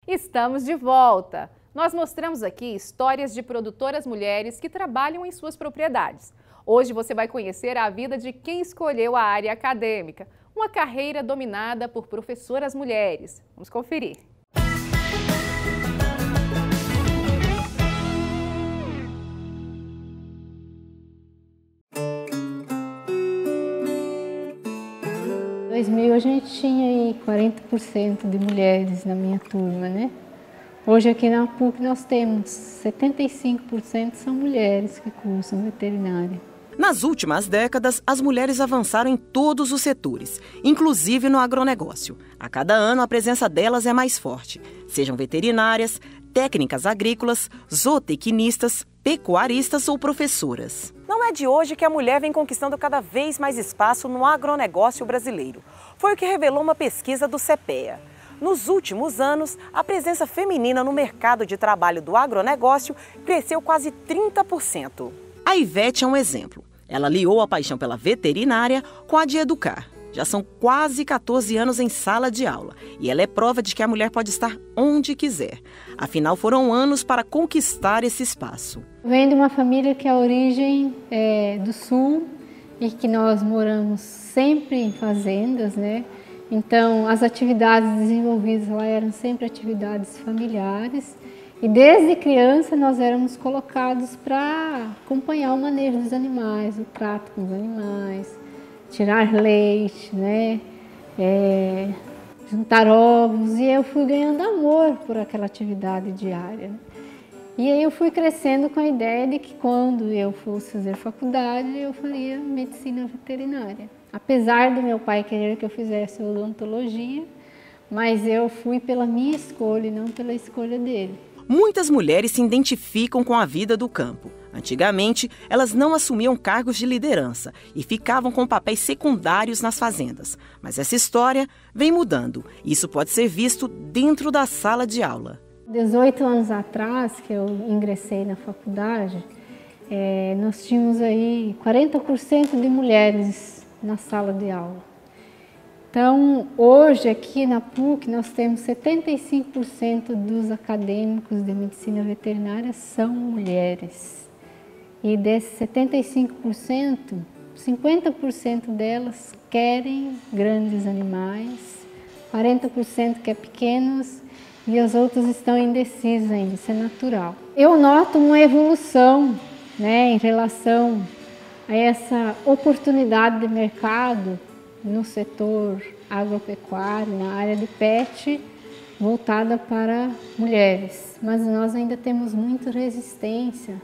Estamos de volta! Nós mostramos aqui histórias de produtoras mulheres que trabalham em suas propriedades. Hoje você vai conhecer a vida de quem escolheu a área acadêmica, uma carreira dominada por professoras mulheres. Vamos conferir. Em 2000 a gente tinha aí 40% de mulheres na minha turma, né? Hoje aqui na PUC nós temos 75% são mulheres que cursam veterinária. Nas últimas décadas, as mulheres avançaram em todos os setores, inclusive no agronegócio. A cada ano a presença delas é mais forte, sejam veterinárias, técnicas agrícolas, zootecnistas, pecuaristas ou professoras. Não é de hoje que a mulher vem conquistando cada vez mais espaço no agronegócio brasileiro. Foi o que revelou uma pesquisa do CEPEA. Nos últimos anos, a presença feminina no mercado de trabalho do agronegócio cresceu quase 30%. A Ivete é um exemplo. Ela aliou a paixão pela veterinária com a de educar. Já são quase 14 anos em sala de aula e ela é prova de que a mulher pode estar onde quiser. Afinal, foram anos para conquistar esse espaço. Venho de uma família que a origem é do sul e que nós moramos sempre em fazendas, né? Então, as atividades desenvolvidas lá eram sempre atividades familiares. E desde criança nós éramos colocados para acompanhar o manejo dos animais, o trato com os animais, tirar leite, né? Juntar ovos, e eu fui ganhando amor por aquela atividade diária. E aí eu fui crescendo com a ideia de que quando eu fosse fazer faculdade, eu faria medicina veterinária. Apesar do meu pai querer que eu fizesse odontologia, mas eu fui pela minha escolha e não pela escolha dele. Muitas mulheres se identificam com a vida do campo. Antigamente, elas não assumiam cargos de liderança e ficavam com papéis secundários nas fazendas. Mas essa história vem mudando. Isso pode ser visto dentro da sala de aula. 18 anos atrás, que eu ingressei na faculdade, nós tínhamos aí 40% de mulheres na sala de aula. Então, hoje aqui na PUC nós temos 75% dos acadêmicos de medicina veterinária são mulheres. E desses 75%, 50% delas querem grandes animais, 40% quer pequenos e as outras estão indecisas ainda, isso é natural. Eu noto uma evolução, né, em relação a essa oportunidade de mercado no setor agropecuário, na área de pet, voltada para mulheres. Mas nós ainda temos muita resistência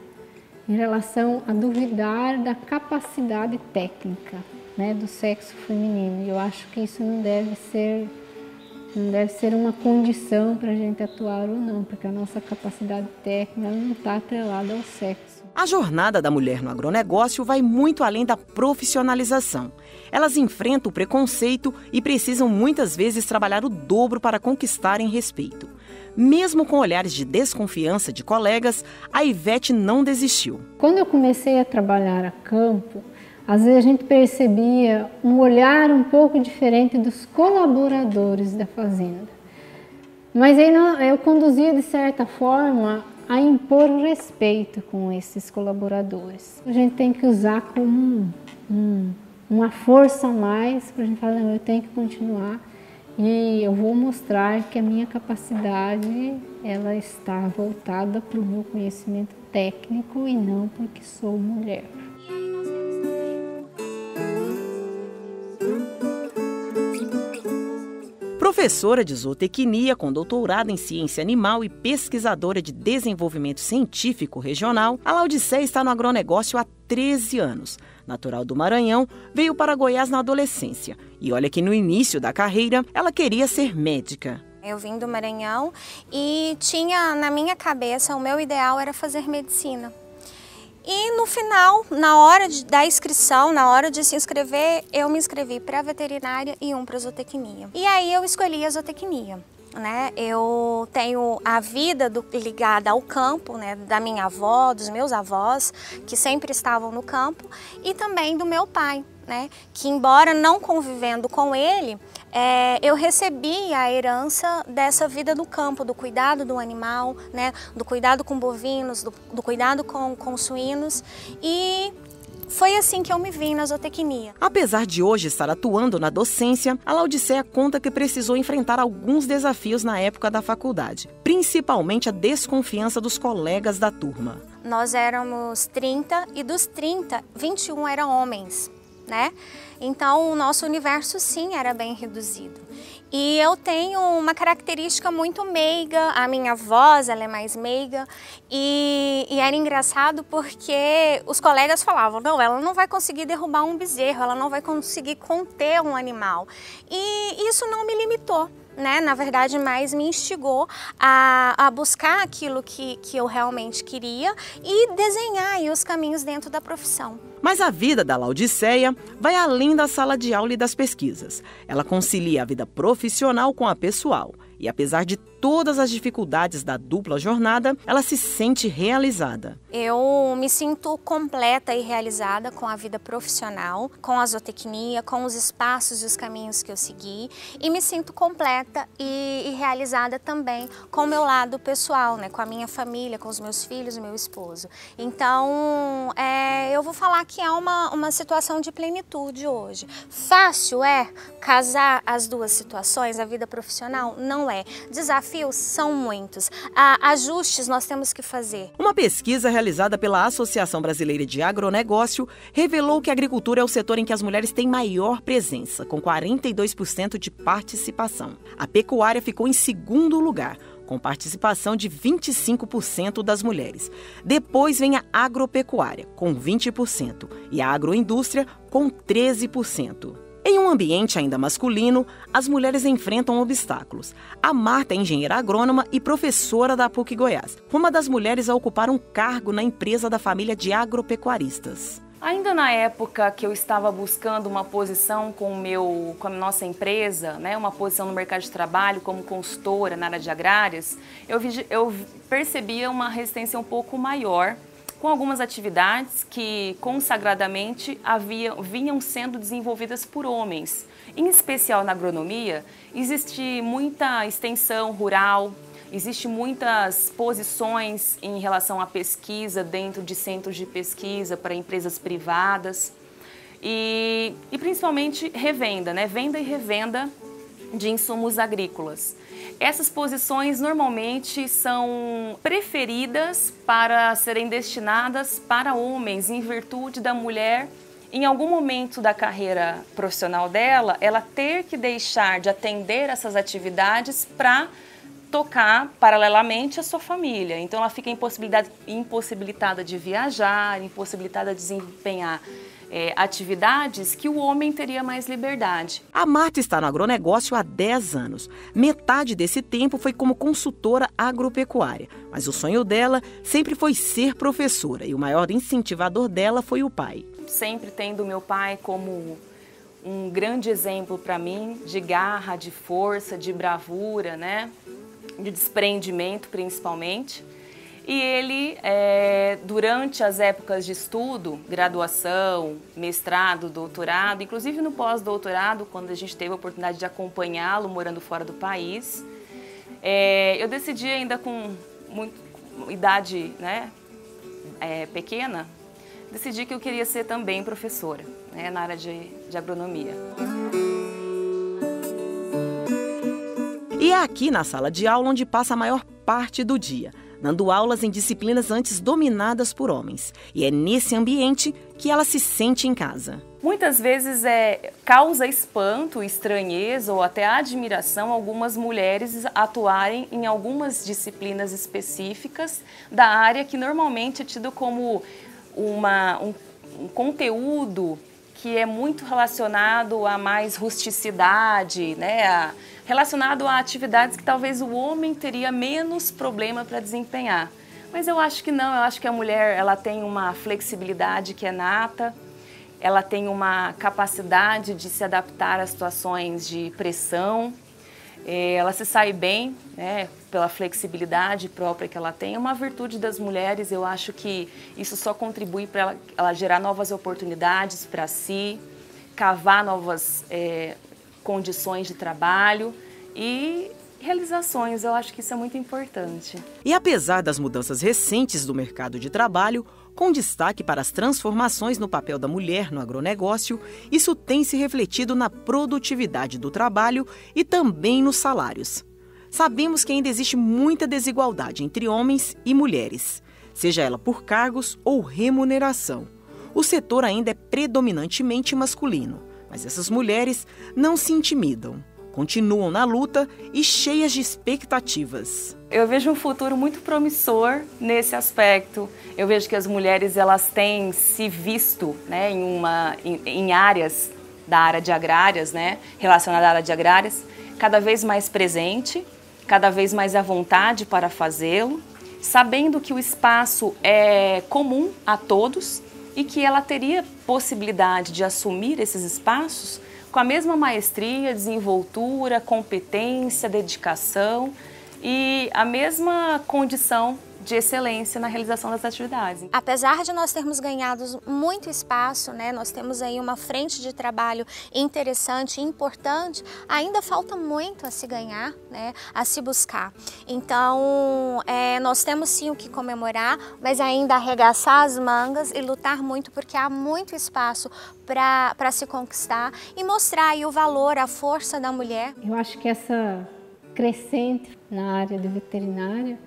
em relação a duvidar da capacidade técnica, né, do sexo feminino. E eu acho que isso não deve ser uma condição para a gente atuar ou não, porque a nossa capacidade técnica não está atrelada ao sexo. A jornada da mulher no agronegócio vai muito além da profissionalização. Elas enfrentam o preconceito e precisam muitas vezes trabalhar o dobro para conquistarem respeito. Mesmo com olhares de desconfiança de colegas, a Ivete não desistiu. Quando eu comecei a trabalhar a campo, às vezes a gente percebia um olhar um pouco diferente dos colaboradores da fazenda. Mas aí eu conduzia de certa forma a impor respeito com esses colaboradores. A gente tem que usar como uma força a mais para a gente falar, não, eu tenho que continuar e eu vou mostrar que a minha capacidade ela está voltada para o meu conhecimento técnico e não porque sou mulher. Professora de zootecnia com doutorado em ciência animal e pesquisadora de desenvolvimento científico regional, a Laudicéia está no agronegócio há 13 anos. Natural do Maranhão, veio para Goiás na adolescência. E olha que no início da carreira, ela queria ser médica. Eu vim do Maranhão e tinha na minha cabeça, o meu ideal era fazer medicina. E no final, na hora da inscrição, na hora de se inscrever, eu me inscrevi para veterinária e para zootecnia. E aí eu escolhi a zootecnia. Né? Eu tenho a vida ligada ao campo, né? Da minha avó, dos meus avós, que sempre estavam no campo, e também do meu pai. né, que embora não convivendo com ele, eu recebi a herança dessa vida do campo, do cuidado do animal, né, do cuidado com bovinos, do cuidado com suínos, e foi assim que eu me vi na zootecnia. Apesar de hoje estar atuando na docência, a Laodiceia conta que precisou enfrentar alguns desafios na época da faculdade, principalmente a desconfiança dos colegas da turma. Nós éramos 30 e dos 30, 21 eram homens, né? Então o nosso universo sim era bem reduzido. E eu tenho uma característica muito meiga, a minha voz ela é mais meiga e era engraçado porque os colegas falavam, não, ela não vai conseguir derrubar um bezerro, ela não vai conseguir conter um animal. E isso não me limitou, né? Na verdade, mais me instigou a buscar aquilo que eu realmente queria e desenhar aí os caminhos dentro da profissão. Mas a vida da Laodiceia vai além da sala de aula e das pesquisas. Ela concilia a vida profissional com a pessoal. E apesar de todas as dificuldades da dupla jornada, ela se sente realizada. Eu me sinto completa e realizada com a vida profissional, com a zootecnia, com os espaços e os caminhos que eu segui. E me sinto completa e realizada também com o meu lado pessoal, né? Com a minha família, com os meus filhos e meu esposo. Então, eu vou falar que é uma situação de plenitude hoje. Fácil é casar as duas situações, a vida profissional? Não é. Desafios são muitos. Ajustes nós temos que fazer. Uma pesquisa realizada pela Associação Brasileira de Agronegócio revelou que a agricultura é o setor em que as mulheres têm maior presença, com 42% de participação. A pecuária ficou em segundo lugar, com participação de 25% das mulheres. Depois vem a agropecuária, com 20%, e a agroindústria, com 13%. Em um ambiente ainda masculino, as mulheres enfrentam obstáculos. A Marta é engenheira agrônoma e professora da PUC Goiás. Uma das mulheres a ocupar um cargo na empresa da família de agropecuaristas. Ainda na época que eu estava buscando uma posição com a nossa empresa, né, uma posição no mercado de trabalho como consultora na área de agrárias, eu percebia uma resistência um pouco maior com algumas atividades que consagradamente vinham sendo desenvolvidas por homens. Em especial na agronomia, existe muita extensão rural, existe muitas posições em relação à pesquisa dentro de centros de pesquisa para empresas privadas e principalmente revenda, né? Venda e revenda de insumos agrícolas. Essas posições normalmente são preferidas para serem destinadas para homens, em virtude da mulher, em algum momento da carreira profissional dela, ela ter que deixar de atender essas atividades para tocar paralelamente a sua família. Então ela fica impossibilitada de viajar, impossibilitada de desempenhar atividades que o homem teria mais liberdade. A Marta está no agronegócio há 10 anos. Metade desse tempo foi como consultora agropecuária. Mas o sonho dela sempre foi ser professora e o maior incentivador dela foi o pai. Sempre tendo meu pai como um grande exemplo para mim de garra, de força, de bravura, né? De desprendimento principalmente. E ele, durante as épocas de estudo, graduação, mestrado, doutorado, inclusive no pós-doutorado, quando a gente teve a oportunidade de acompanhá-lo morando fora do país, eu decidi ainda com idade, né, pequena, decidi que eu queria ser também professora, né, na área de agronomia. E é aqui na sala de aula onde passa a maior parte do dia, dando aulas em disciplinas antes dominadas por homens. E é nesse ambiente que ela se sente em casa. Muitas vezes causa espanto, estranheza ou até admiração algumas mulheres atuarem em algumas disciplinas específicas da área que normalmente é tido como um conteúdo que é muito relacionado a mais rusticidade, né? Relacionado a atividades que talvez o homem teria menos problema para desempenhar. Mas eu acho que não, eu acho que a mulher ela tem uma flexibilidade que é nata, ela tem uma capacidade de se adaptar a situações de pressão, ela se sai bem, né, pela flexibilidade própria que ela tem. É uma virtude das mulheres, eu acho que isso só contribui para ela gerar novas oportunidades para si, cavar novas condições de trabalho e realizações. Eu acho que isso é muito importante. E apesar das mudanças recentes do mercado de trabalho, com destaque para as transformações no papel da mulher no agronegócio, isso tem se refletido na produtividade do trabalho e também nos salários. Sabemos que ainda existe muita desigualdade entre homens e mulheres, seja ela por cargos ou remuneração. O setor ainda é predominantemente masculino, mas essas mulheres não se intimidam. Continuam na luta e cheias de expectativas. Eu vejo um futuro muito promissor nesse aspecto. Eu vejo que as mulheres elas têm se visto, né, em áreas da área de agrárias, né, relacionada à área de agrárias, cada vez mais presente, cada vez mais à vontade para fazê-lo, sabendo que o espaço é comum a todos e que ela teria possibilidade de assumir esses espaços com a mesma maestria, desenvoltura, competência, dedicação e a mesma condição de excelência na realização das atividades. Apesar de nós termos ganhado muito espaço, né, nós temos aí uma frente de trabalho interessante e importante, ainda falta muito a se ganhar, né, a se buscar. Então, nós temos sim o que comemorar, mas ainda arregaçar as mangas e lutar muito, porque há muito espaço para se conquistar e mostrar aí o valor, a força da mulher. Eu acho que essa crescente na área de veterinária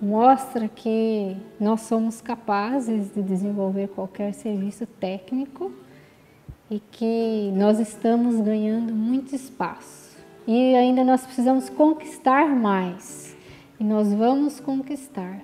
mostra que nós somos capazes de desenvolver qualquer serviço técnico e que nós estamos ganhando muito espaço. E ainda nós precisamos conquistar mais, e nós vamos conquistar.